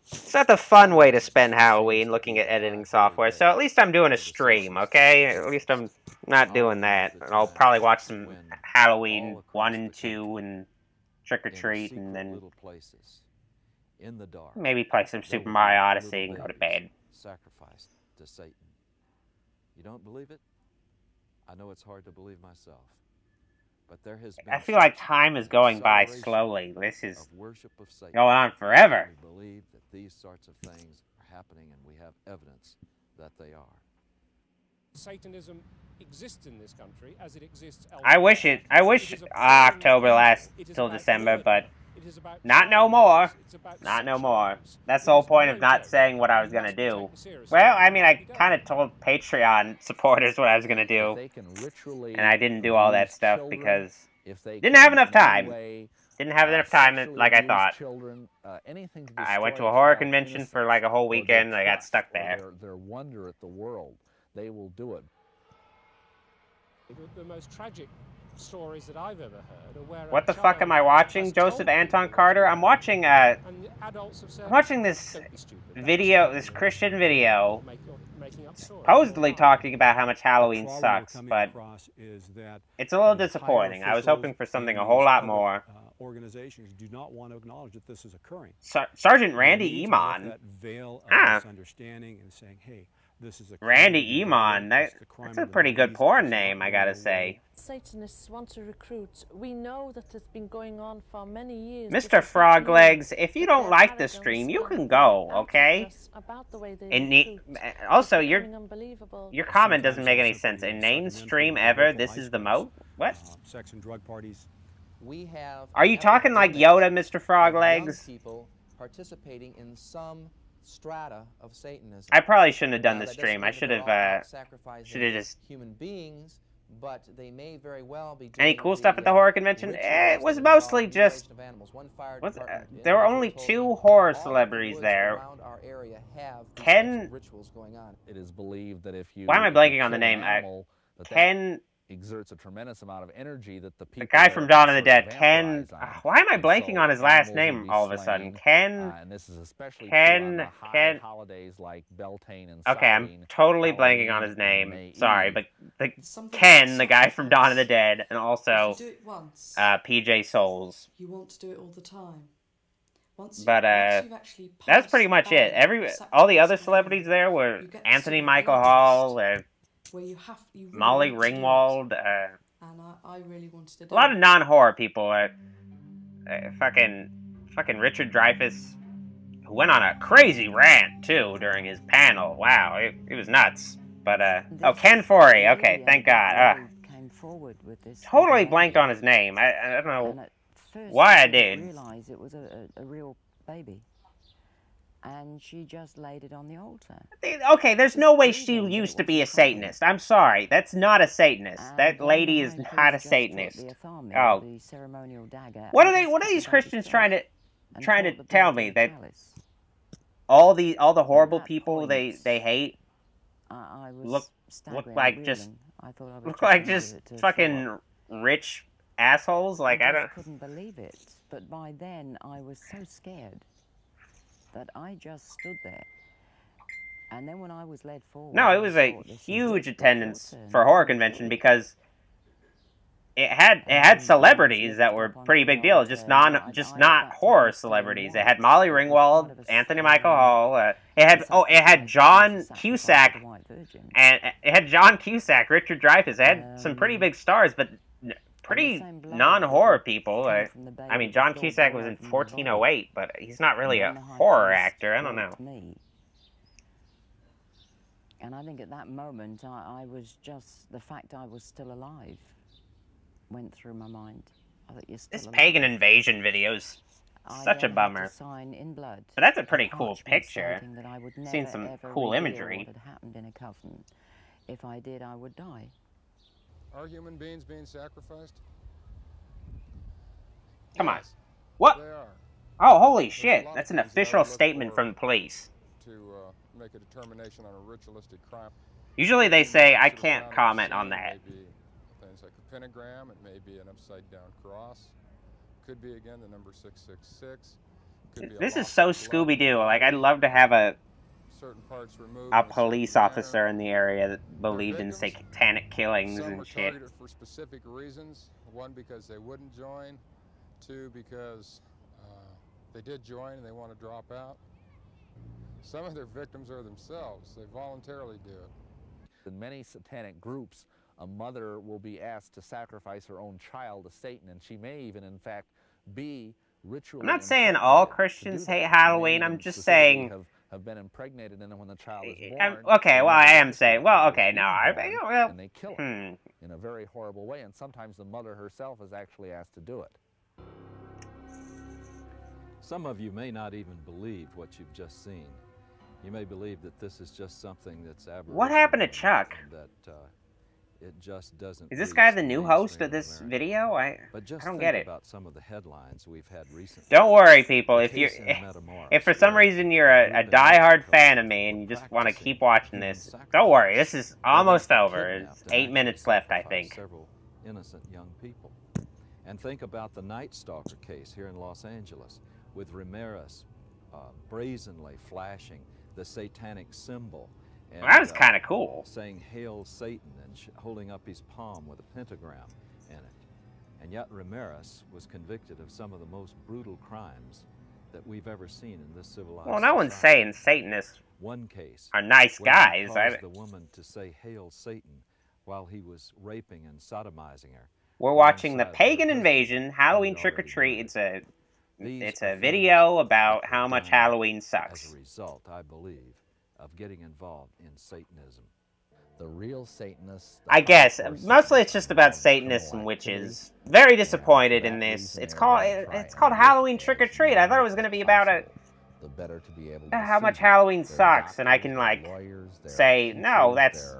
It's not the fun way to spend Halloween, looking at editing software, so at least I'm doing a stream, okay? At least I'm not doing that. And I'll probably watch some Halloween 1 and 2 and Trick or Treat, and then in the dark, maybe play some Super Mario Odyssey and go to bed. Sacrificed to Satan. You don't believe it? I know it's hard to believe myself. But there has been I feel like time is going by slowly. This is going on forever. We believe that these sorts of things are happening, and we have evidence that they are. Satanism exists in this country as it exists elsewhere. I wish Ahhctober lasts till December, but not no more. Not no more. That's the whole point of not saying what I was going to do. Well, I mean, I kind of told Patreon supporters what I was going to do, and I didn't do all that stuff because didn't have enough time. Didn't have enough time like I thought. I went to a horror convention for like a whole weekend, and I got stuck there. Their wonder at the world, they will do it. The most tragic stories that I've ever heard are where what the fuck am I watching? Joseph Anton Carter? I'm watching this video, this Christian video, supposedly talking about how much Halloween sucks, but it's a little disappointing. I was hoping for something a whole lot more. Organizations do not want to acknowledge that this is occurring. Sergeant Randy Emon. That veil of misunderstanding and saying, hey, this is a Randy Emon. That's a pretty good porn name, I gotta say. Satanists want to recruit. We know that it's been going on for many years. Mr. Froglegs, if you don't like the stream, you can go, okay? And also, your comment doesn't make any sense. A named stream ever, this is the what? Sex and drug parties. We have. Are you talking like Yoda, Mr. Froglegs? People participating in some strata of Satanism. I probably shouldn't have done the stream. I should have just human beings, but they may very well be. Any cool stuff at the horror convention? It was mostly just. There were only 2 horror celebrities there. Ken. It is believed that if you. Why am I blanking on the name? Ken. Exerts a tremendous amount of energy that the people. The guy from Dawn of the Dead, Ken. Why am I blanking on his last name all of a sudden? Ken. And this is especially Ken. holidays like Beltane and. Okay, I'm totally blanking on his name. Sorry, but Ken, the guy from Dawn of the Dead, and also PJ Souls. You want to do it all the time. That's pretty much it. All the other celebrities there were Anthony Michael Hall. Where you Molly Ringwald, and I really wanted to do a lot of non-horror people. Fucking Richard Dreyfuss, who went on a crazy rant too during his panel. Wow, it was nuts. But Ken Foree. Okay, thank God. Came forward with this. Totally blanked on his name. I don't know why I did. I realized it was a real baby. And she just laid it on the altar. Okay, there's no way she used to be a Satanist. I'm sorry, that's not a Satanist. That lady is not a Satanist. Oh, what are these Christians trying to tell me, that all the horrible people they hate look like just fucking rich assholes? Like I couldn't believe it, but by then I was so scared that I just stood there. And then when I was led forward... No, it was a huge attendance for a horror convention because it had celebrities that were pretty big deal, just not horror celebrities. It had Molly Ringwald, Anthony Michael Hall. It had John Cusack, and it had John Cusack, Richard Dreyfuss. It had some pretty big stars, but pretty non-horror people. I mean, John Cusack was in 1408, but he's not really a horror actor. I don't know. And I think at that moment, I was just, the fact I was still alive went through my mind. I thought you're still This alive. pagan invasion video's such a bummer. Sign in blood. But that's a pretty cool picture. That I would Seen never, some ever cool reveal imagery. What had happened in a covenant. If I did, I would die. Are human beings being sacrificed? Come on. What? They are. Oh, holy shit. That's an official statement from the police. To make a determination on a ritualistic crime. Usually they say, I can't comment on that. Maybe things like a pentagram, it may be an upside down cross. Could be, again, the number 666. Could be This is so Scooby-Doo. Like, I'd love to have a police officer in the area that believed in satanic killings Some and were shit. targeted for specific reasons. One, because they wouldn't join. Two, because they did join and they want to drop out. Some of their victims are themselves. They voluntarily do it. In many satanic groups, a mother will be asked to sacrifice her own child to Satan, and she may even, in fact, be ritually. I'm not saying all Christians hate Halloween. I'm just saying. Have been impregnated in it when the child is born. Okay, well, I am saying. Well, okay, no, and they kill it in a very horrible way, and sometimes the mother herself is actually asked to do it. Some of you may not even believe what you've just seen. You may believe that this is just something that's aberrational. What happened to Chuck? That it just doesn't. Is this guy the new host of this video? I don't get it. About some of the headlines we've had recently. Don't worry, people. If for some reason you're a diehard fan of me and you just want to keep watching this, don't worry. This is almost over. It's 8 minutes left, I think. Several innocent young people. And think about the Night Stalker case here in Los Angeles, with Ramirez brazenly flashing the satanic symbol. And, Well, that was kind of cool. Saying "Hail Satan" and holding up his palm with a pentagram in it. And yet Ramirez was convicted of some of the most brutal crimes that we've ever seen in this civilized Well, no one's saying Satanists One case are nice where he guys. caused the woman to say "Hail Satan" while he was raping and sodomizing her. We're watching the Pagan Invasion Halloween Trick or Treat. It's a video about how much Halloween sucks. As a result, I believe, of getting involved in Satanism. The real Satanists. I guess mostly it's just about Satanists and witches. Very disappointed in this. It's called Halloween Trick or Treat. I thought it was going to be about the better to be able to how much Halloween sucks, and I can like say no, that's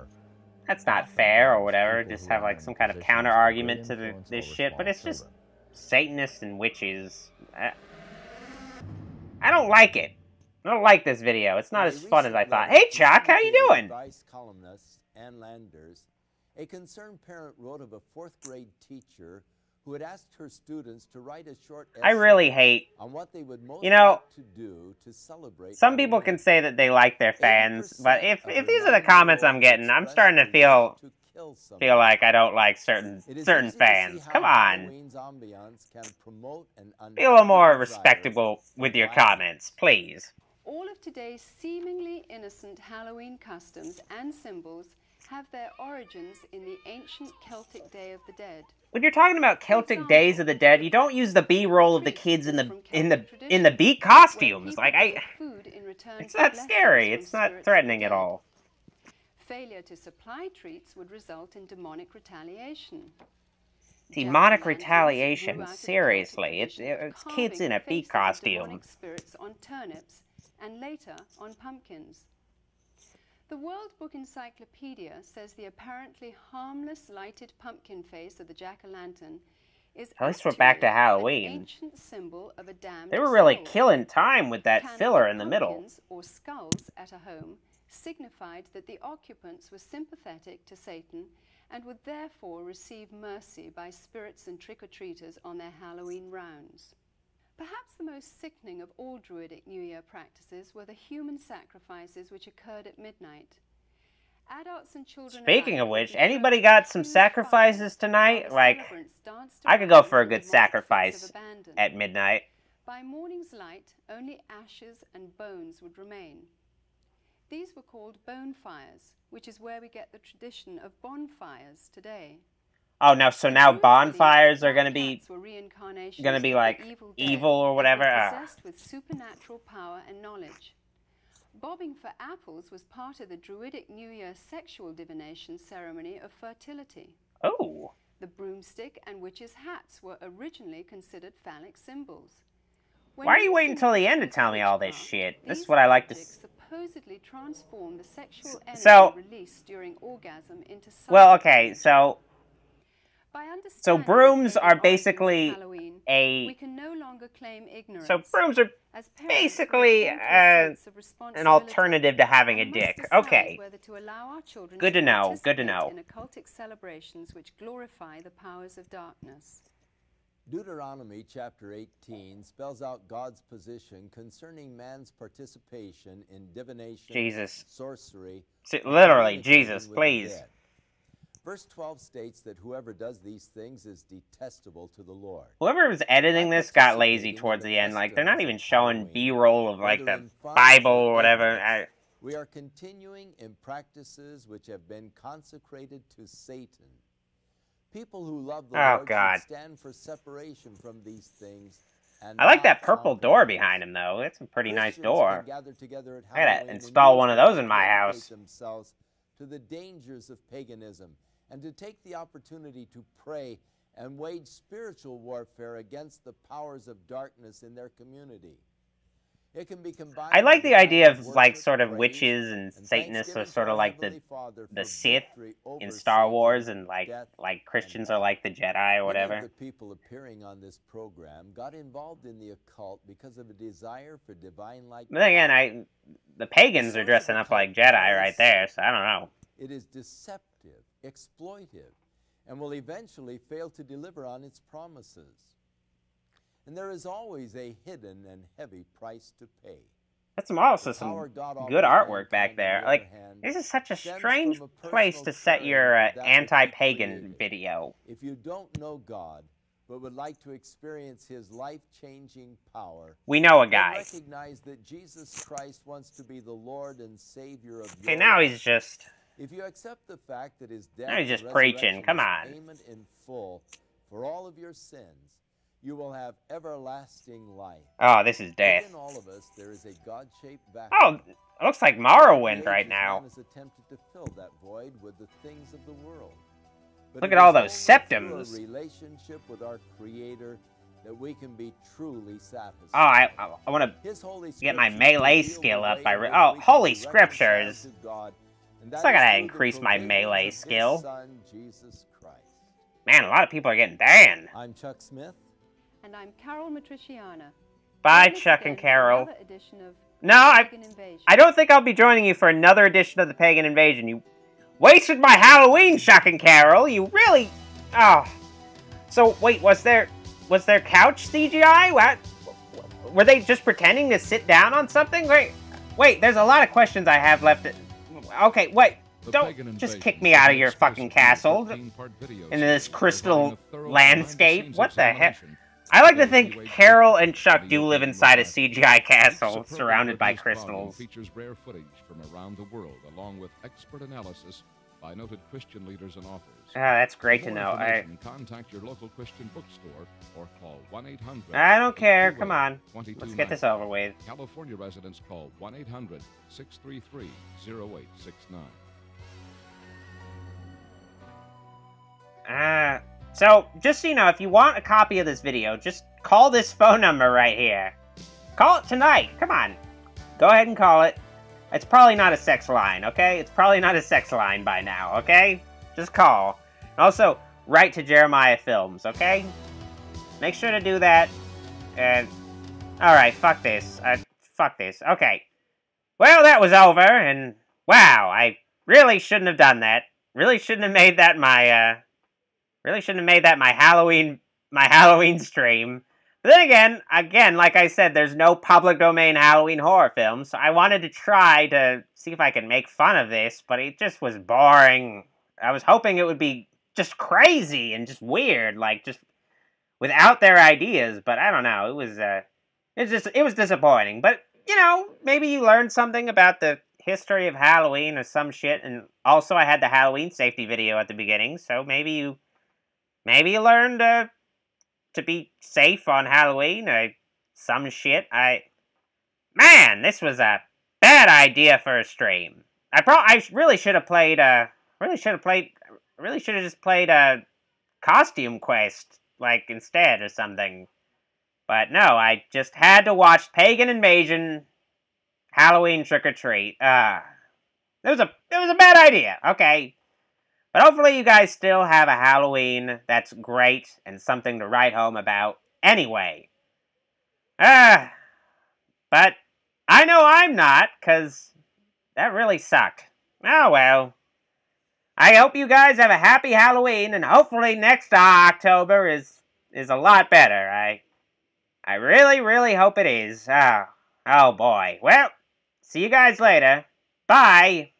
not fair or whatever. Just have like some kind of counter argument to this shit. But it's just Satanists and witches. I don't like it. I don't like this video. It's not as fun as I thought. Hey, Chuck, how you doing? Vice columnists and landers, a concerned parent wrote of a 4th grade teacher who had asked her students to write a short essay I really hate, on what they would most you know, like to do to celebrate. some people can say that they like their fans, but if these are the comments I'm getting, I'm starting to feel like I don't like certain fans. Come on. Be a little more respectable with your comments, please. All of today's seemingly innocent Halloween customs and symbols have their origins in the ancient Celtic Day of the Dead. When you're talking about Celtic Days of the Dead, you don't use the B-roll of the kids in the beat costumes. Like it's not scary. It's not threatening at all. Failure to supply treats would result in demonic retaliation. Demonic retaliation? Seriously, it's kids in a beat costume. Spirits on turnips and later on pumpkins. The World Book Encyclopedia says the apparently harmless lighted pumpkin face of the jack-o'-lantern is At least we're back to Halloween. an ancient symbol of a damned They were really soul. killing time with that filler in the middle. Pumpkins or skulls at a home signified that the occupants were sympathetic to Satan and would therefore receive mercy by spirits and trick-or-treaters on their Halloween rounds. Perhaps the most sickening of all Druidic New Year practices were the human sacrifices which occurred at midnight. Adults and children Speaking of alike which, would be anybody thrown got into some huge sacrifices fires tonight? while the Like, celebrants danced I could go around for a in good demonic fits of sacrifice abandon. at midnight. By morning's light, only ashes and bones would remain. These were called bone fires, which is where we get the tradition of bonfires today. Oh, no, so now bonfires are Black gonna be cats were reincarnations gonna be of the like evil dead evil or and whatever. were Ah. possessed with supernatural power and knowledge. Bobbing for apples was part of the Druidic New Year sexual divination ceremony of fertility. Oh. The broomstick and witches' hats were originally considered phallic symbols. When Why are you used waiting in until the end to rituals tell of me all this witchcraft, shit? This is these what I like to objects supposedly transform the sexual energy So- released during orgasm into Well, psychic okay, energy. so By so understanding the brooms pagan are origins of basically Halloween, we a can no longer claim ignorance. so brooms are As parents, we're basically called to a sense of an responsibility alternative to having a and must dick. decide Okay. whether to allow our children Good to know, good to participate know. in occultic celebrations which glorify the powers of darkness. Deuteronomy chapter 18 spells out God's position concerning man's participation in divination, Jesus. sorcery, Literally, and Jesus, communicating with the please. dead. Verse 12 states that whoever does these things is detestable to the Lord. Whoever was editing this got lazy towards the end. Like, they're not even showing B-roll of, like, the Bible or whatever. We are continuing in practices which have been consecrated to Satan. People who love the Oh, Lord God. should stand for separation from these things. And I like not that purple door compromise. behind him, though. That's a pretty nice Christians door. can gather together at I gotta Halloween and install use one of the those day in to my educate house. themselves to the dangers of paganism and to take the opportunity to pray and wage spiritual warfare against the powers of darkness in their community. It can be combined I like with the a idea time of, of like, worship, sort of praise, witches and and Satanists are thanksgiving sort to of our like Heavenly the Father for Sith victory in over Star Satan, Wars, and death, like Christians are like the Jedi or whatever. Many of the people appearing on this program got involved in the occult because of a desire for divine light. But then again, the pagans are dressing up like Jedi right there, so I don't know. It is deceptive, exploitive, and will eventually fail to deliver on its promises. And there is always a hidden and heavy price to pay. That's also The some power God good offers artwork back mankind, there. on the Like, other hand, this is such a stems strange from a place personal to set caring your for that which He anti-pagan created. video. If you don't know God, but would like to experience His life-changing power, We know a then guy. recognize that Jesus Christ wants to be the Lord and Savior of Okay, your now life. he's just... If you accept the fact that His death Now he's and just preaching, resurrection come is on. payment in full for all of your sins, you will have everlasting life. Oh, this is death. Within all of us, there is a God-shaped Oh, vacuum. it looks like Throughout the Morrowind right ages, now. man has attempted to fill that void with the things of the world. But Look it at all is those only through septums. a relationship with our Creator that we can be truly satisfied. Oh, I want to His Holy get my Scriptures melee reveal skill the up way by... in which Oh, we can holy be reconciled scriptures. to God, and So that I is gotta through the increase my provisions melee of His skill. Son, Jesus Christ. Man, a lot of people are getting banned. I'm Chuck Smith. And I'm Carol Matriciana. Bye, Join us Chuck again and for Carol. another edition of No, Pagan Invasion. I don't think I'll be joining you for another edition of the Pagan Invasion. You wasted my Halloween, Chuck and Carol. You really... Oh. So, wait, was there couch CGI? What? Were they just pretending to sit down on something? Wait, there's a lot of questions I have left. Okay, wait. Don't just kick me out of your fucking castle. Into this crystal landscape. What the heck? I like to think Carol and Chuck do live inside a CGI castle surrounded by crystals. Features rare footage from around the world, along with expert analysis by noted Christian leaders and authors. Ah, that's great For to more know. information, contact your local Christian bookstore or call 1-800. I don't care. Come on. Let's get this over with. California residents call 1-800-633-0869. So, just so you know, if you want a copy of this video, just call this phone number right here. Call it tonight. Come on. Go ahead and call it. It's probably not a sex line, okay? It's probably not a sex line by now, okay? Just call. Also, write to Jeremiah Films, okay? Make sure to do that. And, alright, fuck this. Fuck this. Okay. Well, that was over, and wow, I really shouldn't have done that. Really shouldn't have made that my, Halloween stream. But then again, like I said, there's no public domain Halloween horror film, so I wanted to try to see if I could make fun of this, but it just was boring. I was hoping it would be just crazy and just weird, like just without their ideas, but I don't know. It was disappointing. But you know, maybe you learned something about the history of Halloween or some shit. And also, I had the Halloween safety video at the beginning, so maybe you learned to be safe on Halloween or some shit. Man, this was a bad idea for a stream. I really should have played just played a Costume Quest like instead or something. But no, I just had to watch Pagan Invasion Halloween Trick or Treat. It was a bad idea. Okay. But hopefully you guys still have a Halloween that's great and something to write home about anyway. But I know I'm not, 'cause that really sucked. Oh well. I hope you guys have a happy Halloween, and hopefully next Ahhctober is a lot better. I really, really hope it is. Oh boy. Well, see you guys later. Bye.